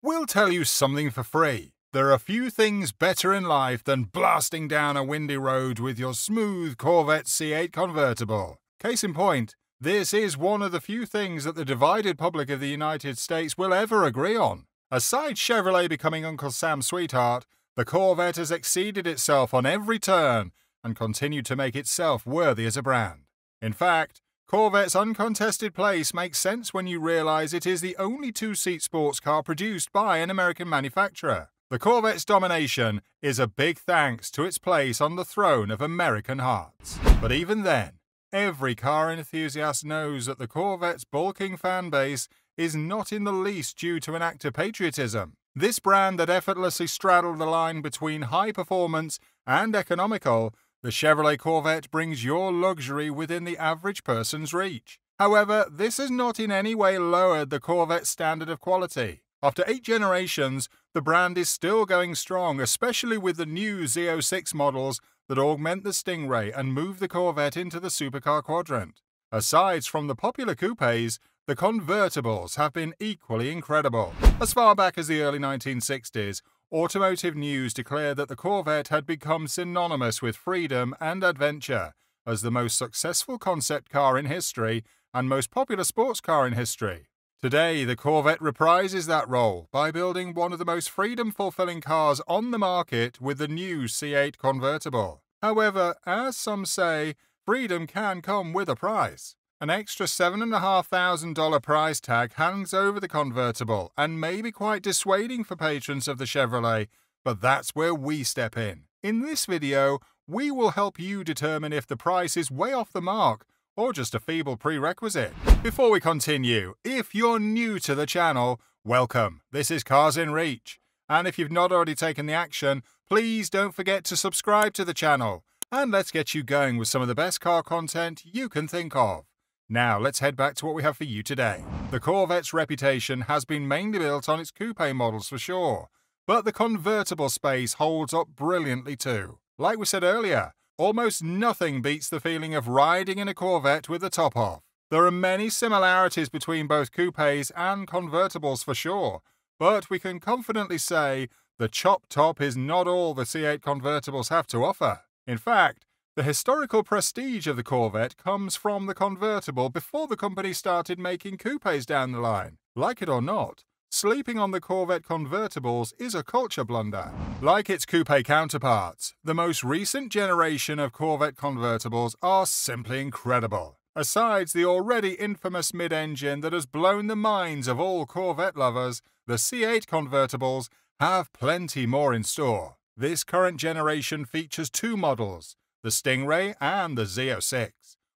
We'll tell you something for free. There are few things better in life than blasting down a windy road with your smooth Corvette C8 Convertible. Case in point, this is one of the few things that the divided public of the United States will ever agree on. Aside Chevrolet becoming Uncle Sam's sweetheart, the Corvette has exceeded itself on every turn and continued to make itself worthy as a brand. In fact, Corvette's uncontested place makes sense when you realize it is the only two-seat sports car produced by an American manufacturer. The Corvette's domination is a big thanks to its place on the throne of American hearts. But even then, every car enthusiast knows that the Corvette's bulking fan base is not in the least due to an act of patriotism. This brand that effortlessly straddled the line between high performance and economical, the Chevrolet Corvette brings your luxury within the average person's reach. However, this has not in any way lowered the Corvette's standard of quality. After 8 generations, the brand is still going strong, especially with the new Z06 models that augment the Stingray and move the Corvette into the supercar quadrant. Aside from the popular Coupes, the Convertibles have been equally incredible. As far back as the early 1960s, Automotive News declared that the Corvette had become synonymous with freedom and adventure as the most successful concept car in history and most popular sports car in history. Today, the Corvette reprises that role by building one of the most freedom-fulfilling cars on the market with the new C8 Convertible. However, as some say, freedom can come with a price. An extra $7,500 price tag hangs over the Convertible and may be quite dissuading for patrons of the Chevrolet, but that's where we step in. In this video, we will help you determine if the price is way off the mark or just a feeble prerequisite. Before we continue, if you're new to the channel, welcome. This is Cars in Reach. And if you've not already taken the action, please don't forget to subscribe to the channel. And let's get you going with some of the best car content you can think of. Now, let's head back to what we have for you today. The Corvette's reputation has been mainly built on its coupe models for sure, but the convertible space holds up brilliantly too. Like we said earlier, almost nothing beats the feeling of riding in a Corvette with the top off. There are many similarities between both coupes and convertibles for sure, but we can confidently say the chop top is not all the C8 convertibles have to offer. In fact, the historical prestige of the Corvette comes from the convertible before the company started making coupes down the line. Like it or not, sleeping on the Corvette convertibles is a culture blunder. Like its coupe counterparts, the most recent generation of Corvette convertibles are simply incredible. Asides the already infamous mid-engine that has blown the minds of all Corvette lovers, the C8 convertibles have plenty more in store. This current generation features 2 models, the Stingray and the Z06,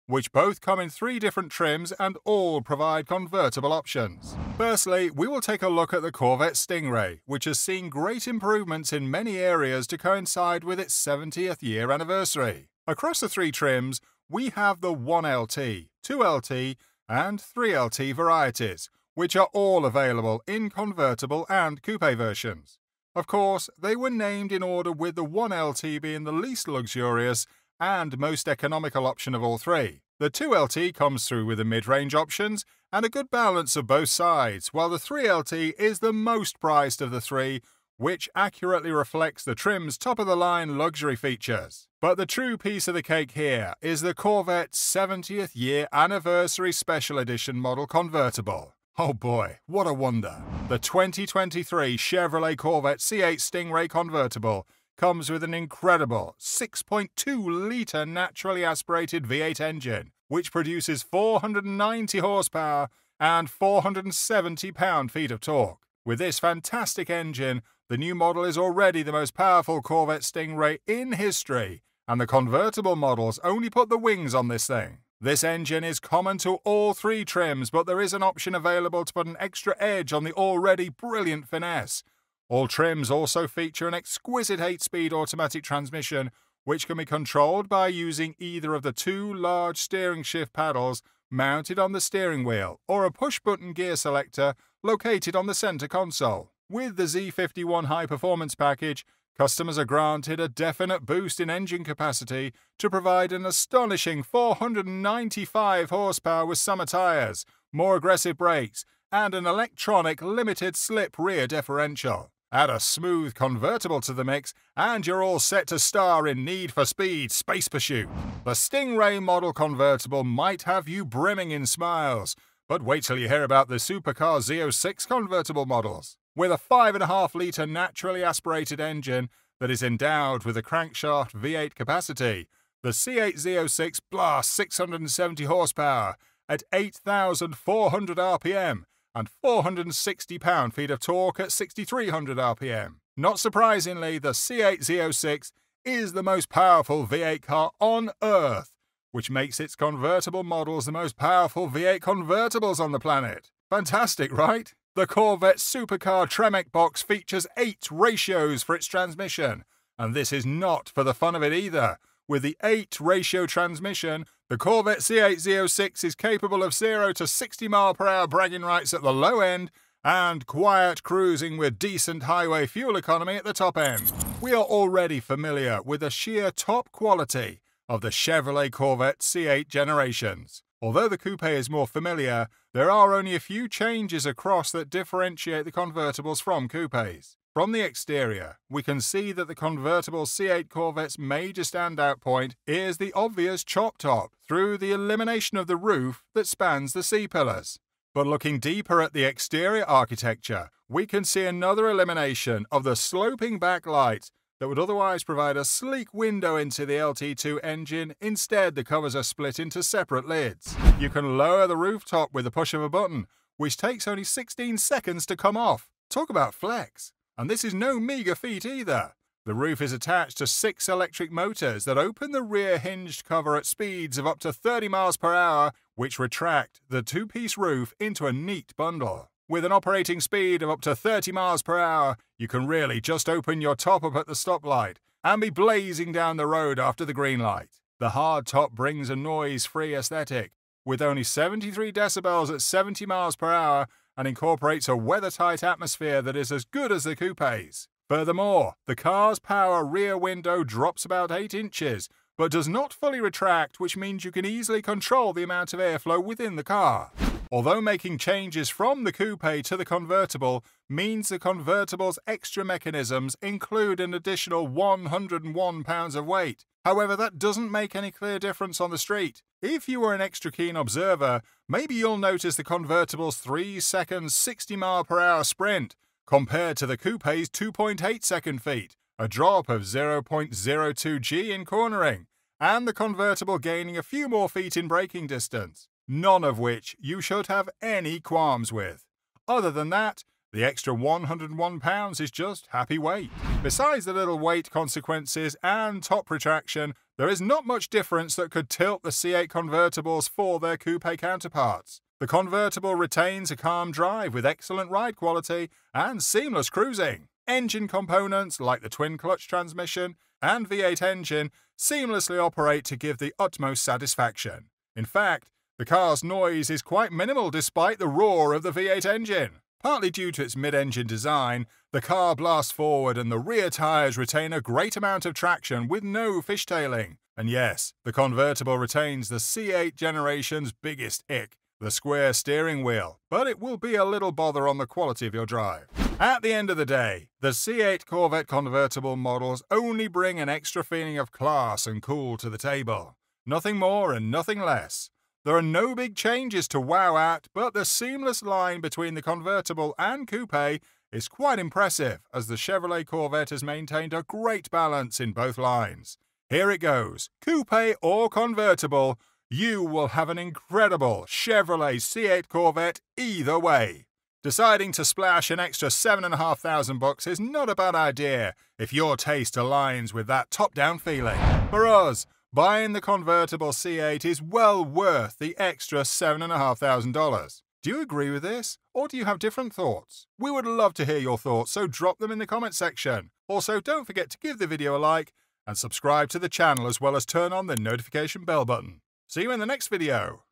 which both come in 3 different trims and all provide convertible options. Firstly, we will take a look at the Corvette Stingray, which has seen great improvements in many areas to coincide with its 70th year anniversary. Across the 3 trims, we have the 1LT, 2LT, and 3LT varieties, which are all available in convertible and coupe versions. Of course, they were named in order with the 1LT being the least luxurious and most economical option of all 3. The 2LT comes through with the mid-range options and a good balance of both sides, while the 3LT is the most priced of the 3, which accurately reflects the trim's top-of-the-line luxury features. But the true piece of the cake here is the Corvette's 70th year anniversary special edition model convertible. Oh boy, what a wonder. The 2023 Chevrolet Corvette C8 Stingray Convertible comes with an incredible 6.2-litre naturally aspirated V8 engine, which produces 490 horsepower and 470 pound-feet of torque. With this fantastic engine, the new model is already the most powerful Corvette Stingray in history, and the convertible models only put the wings on this thing. This engine is common to all 3 trims, but there is an option available to put an extra edge on the already brilliant finesse. All trims also feature an exquisite 8-speed automatic transmission, which can be controlled by using either of the 2 large steering shift paddles mounted on the steering wheel or a push-button gear selector located on the center console. With the Z51 high-performance package, customers are granted a definite boost in engine capacity to provide an astonishing 495 horsepower with summer tires, more aggressive brakes, and an electronic limited-slip rear differential. Add a smooth convertible to the mix, and you're all set to star in Need for Speed Space Pursuit. The Stingray model convertible might have you brimming in smiles, but wait till you hear about the supercar Z06 convertible models. With a 5.5-litre naturally aspirated engine that is endowed with a crankshaft V8 capacity, the C8 Z06 blasts 670 horsepower at 8,400 RPM and 460 pound-feet of torque at 6,300 RPM. Not surprisingly, the C8 Z06 is the most powerful V8 car on Earth, which makes its convertible models the most powerful V8 convertibles on the planet. Fantastic, right? The Corvette supercar Tremec box features 8 ratios for its transmission, and this is not for the fun of it either. With the 8-ratio transmission, the Corvette C8 Z06 is capable of 0 to 60 mph bragging rights at the low end and quiet cruising with decent highway fuel economy at the top end. We are already familiar with the sheer top quality of the Chevrolet Corvette C8 generations. Although the Coupe is more familiar, there are only a few changes across that differentiate the convertibles from coupes. From the exterior, we can see that the convertible C8 Corvette's major standout point is the obvious chop top through the elimination of the roof that spans the C-pillars. But looking deeper at the exterior architecture, we can see another elimination of the sloping backlights that would otherwise provide a sleek window into the LT2 engine. Instead, the covers are split into separate lids. You can lower the rooftop with the push of a button, which takes only 16 seconds to come off. Talk about flex. And this is no meager feat either. The roof is attached to 6 electric motors that open the rear hinged cover at speeds of up to 30 mph, which retract the 2-piece roof into a neat bundle. With an operating speed of up to 30 mph, you can really just open your top up at the stoplight and be blazing down the road after the green light. The hard top brings a noise-free aesthetic, with only 73 decibels at 70 mph, and incorporates a weather-tight atmosphere that is as good as the coupes. Furthermore, the car's power rear window drops about 8 inches, but does not fully retract, which means you can easily control the amount of airflow within the car. Although making changes from the coupe to the convertible means the convertible's extra mechanisms include an additional 101 pounds of weight. However, that doesn't make any clear difference on the street. If you were an extra keen observer, maybe you'll notice the convertible's 3-second 60 mph sprint compared to the coupe's 2.8-second feat, a drop of 0.02 G in cornering, and the convertible gaining a few more feet in braking distance, none of which you should have any qualms with. Other than that, the extra 101 pounds is just happy weight. Besides the little weight consequences and top retraction, there is not much difference that could tilt the C8 convertibles for their coupe counterparts. The convertible retains a calm drive with excellent ride quality and seamless cruising. Engine components like the twin-clutch transmission and V8 engine seamlessly operate to give the utmost satisfaction. In fact, the car's noise is quite minimal despite the roar of the V8 engine. Partly due to its mid-engine design, the car blasts forward and the rear tyres retain a great amount of traction with no fishtailing. And yes, the convertible retains the C8 generation's biggest ick, the square steering wheel, but it will be a little bother on the quality of your drive. At the end of the day, the C8 Corvette convertible models only bring an extra feeling of class and cool to the table. Nothing more and nothing less. There are no big changes to wow at, but the seamless line between the convertible and coupe is quite impressive, as the Chevrolet Corvette has maintained a great balance in both lines. Here it goes. Coupe or convertible, you will have an incredible Chevrolet C8 Corvette either way. Deciding to splash an extra $7,500 is not a bad idea if your taste aligns with that top-down feeling. For us, buying the convertible C8 is well worth the extra $7,500. Do you agree with this, or do you have different thoughts? We would love to hear your thoughts, so drop them in the comment section. Also, don't forget to give the video a like and subscribe to the channel, as well as turn on the notification bell button. See you in the next video.